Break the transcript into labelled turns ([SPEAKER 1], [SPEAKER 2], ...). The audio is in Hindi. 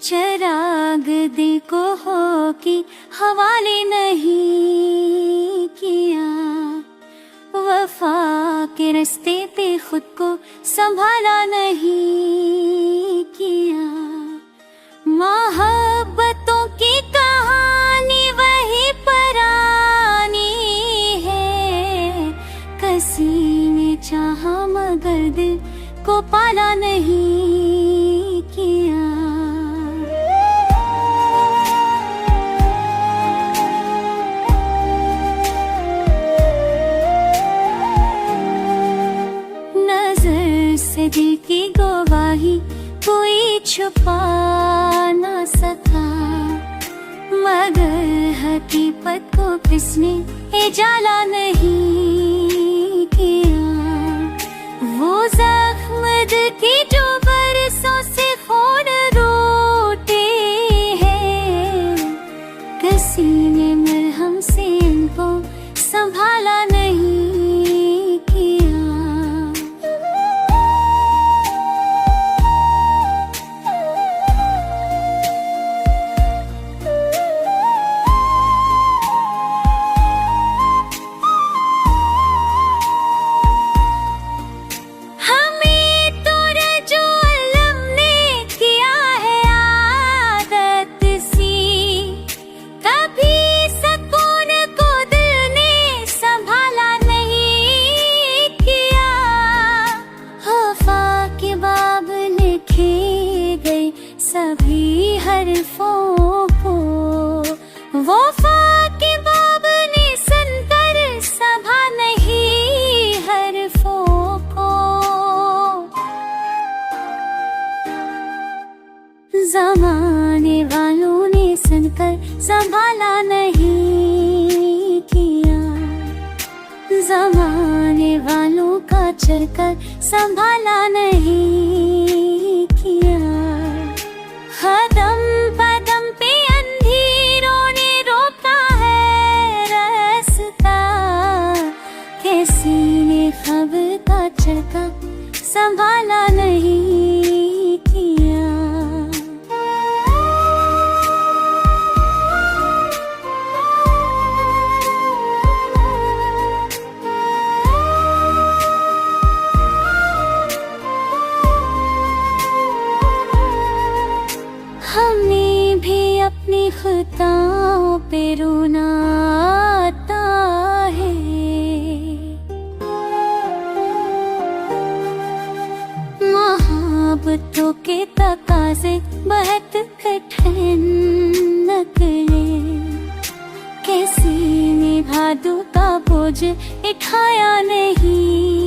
[SPEAKER 1] चराग दिल को हो कि हवाले नहीं किया, वफा के रास्ते पे खुद को संभाला नहीं किया। मोहब्बतों की कहानी वही पुरानी है, किसी ने चाहा मगर दिल को पाला नहीं किया। दिल की गवाही कोई छुपा ना सका, मगर हकीकत को किसने इजाला नहीं किया। वो जख्म दिल की जो बरसों से खून रोते हैं, किसी ने मरहम से इनको संभाला नहीं किया। सभी हरफों को वफा के बाब ने सुनकर सभा नहीं हरफों को। ज़माने वालों ने सुनकर संभाला नहीं किया, ज़माने वालों का चलकर संभाला नहीं किया। कदम कदम पे अंधेरों ने रोका है रास्ता, किसी ने खबर का चरखा संभाला नहीं किया। हमने भी अपनी खताओं पे रोना आता है, मोहब्बतों के तकाज़े बहुत कठिन निकले, किसी ने भादों का बोझ उठाया नहीं।